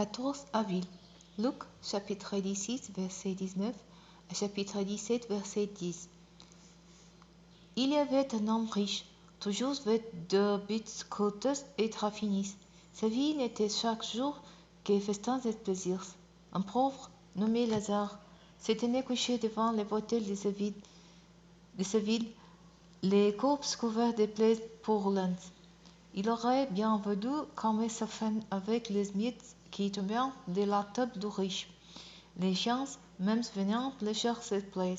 14 avril. Luc, chapitre 16, verset 19, à chapitre 17, verset 10. Il y avait un homme riche, toujours vêtu d'habits coûteux et raffinés. Sa vie n'était chaque jour que festins et plaisirs. Un pauvre, nommé Lazare, s'était couché devant les portails de sa ville, les courbes couvertes de plaies brûlantes. Il aurait bien voulu calmer sa faim avec les miettes qui tombaient de la table du riche. Les chiens même venaient lécher cette plaies.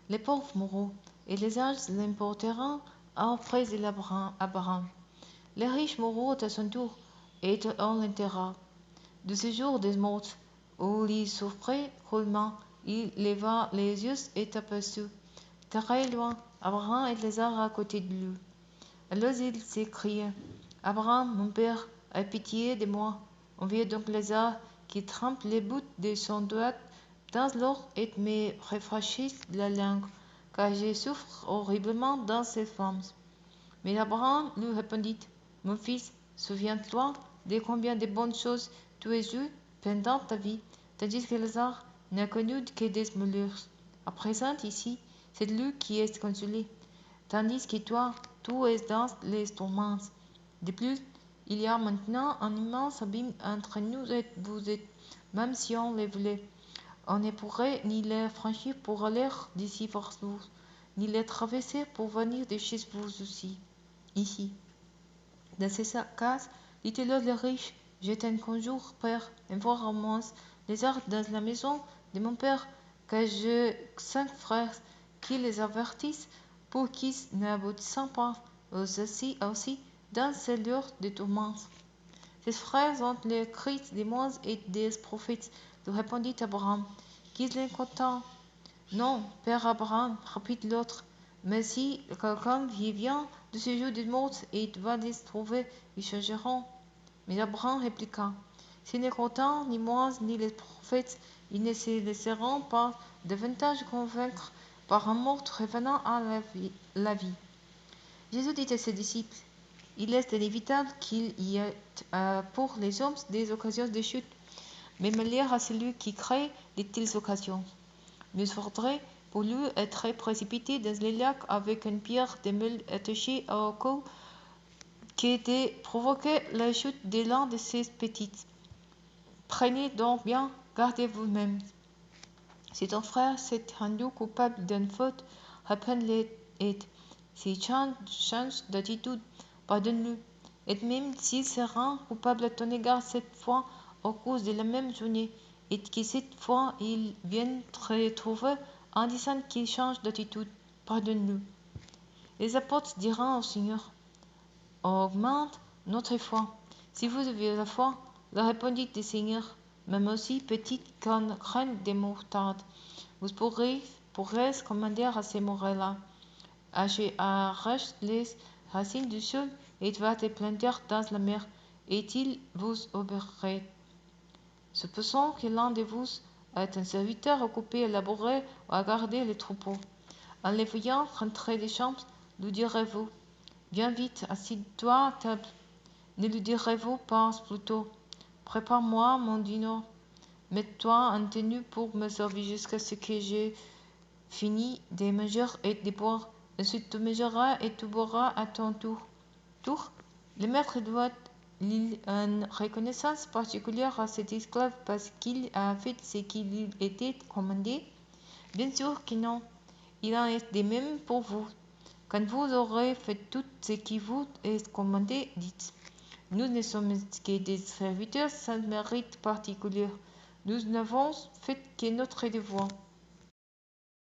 Les pauvres moururent, et les anges l'emportèrent auprès d'Abraham. Les riches moururent à son tour, et on l'enterra. De ce jour des morts, où il souffrait cruellement, il leva les yeux et aperçut, très loin, Abraham et Lazare à côté de lui. Alors il s'écria, « Abraham, mon père, aie pitié de moi. Envoie donc Lazare qui trempe les bouts de son doigt dans l'eau et me rafraîchisse la langue, car je souffre horriblement dans ces flammes. » Mais Abraham lui répondit, « Mon fils, souviens-toi de combien de bonnes choses tu as eues pendant ta vie, tandis que Lazare n'a connu que des malheurs. À présent, ici, c'est lui qui est consolé, tandis que toi, tu es dans les tourments. De plus, il y a maintenant un immense abîme entre nous et vous, même si on le voulait. On ne pourrait ni le franchir pour aller d'ici vers vous, ni le traverser pour venir de chez vous aussi, ici. Dans ce cas, dit-il le riche, je t'en conjure, père, envoie au moins les arts dans la maison de mon père, car j'ai 5 frères qui les avertissent pour qu'ils n'aboutissent pas aussi dans ces lieux de tourments. Ces frères ont les cris des Moïse et des prophètes, lui répondit Abraham. Qu'ils les content? Non, père Abraham, répondit l'autre, mais si quelqu'un qui vient de ce jour des morts et va les trouver, ils changeront. Mais Abraham répliqua, s'ils ne content ni Moïse ni les prophètes, ils ne se laisseront pas davantage convaincre par un mort revenant à la vie. Jésus dit à ses disciples, il est inévitable qu'il y ait pour les hommes des occasions de chute, mais malheur à celui qui crée de telles occasions. Mieux faudrait pour lui être précipité dans le lac avec une pierre de meule attachée au cou que de provoquer la chute de l'un de ces petites. Prenez donc bien garde à vous-même. Si ton frère s'est rendu coupable d'une faute, réponds-le et s'il change d'attitude, pardonne-lui. Et même s'il se rend coupable à ton égard cette fois au cours de la même journée, et que cette fois il vient te retrouver en disant qu'il change d'attitude, pardonne-lui. Les apôtres diront au Seigneur, augmente notre foi. Si vous avez la foi, leur répondit le Seigneur, même aussi petite qu'un grain de moutarde, vous pourrez commander à ces mourants-là, arrache les racines du sol et va te planter dans la mer, et il vous obéira. Supposons que l'un de vous est un serviteur occupé à labourer ou à garder les troupeaux. En les voyant rentrer des champs, lui direz-vous, viens vite, assieds-toi à table. Ne lui direz-vous pas plutôt, prépare-moi mon dîner, mets-toi en tenue pour me servir jusqu'à ce que j'ai fini de manger et de boire. Ensuite tu mangeras et tu boiras à ton tour. Le maître doit une reconnaissance particulière à cet esclave parce qu'il a fait ce qui lui était commandé? Bien sûr que non. Il en est de même pour vous. Quand vous aurez fait tout ce qui vous est commandé, dites, nous ne sommes que des serviteurs sans mérite particulier. Nous n'avons fait que notre devoir.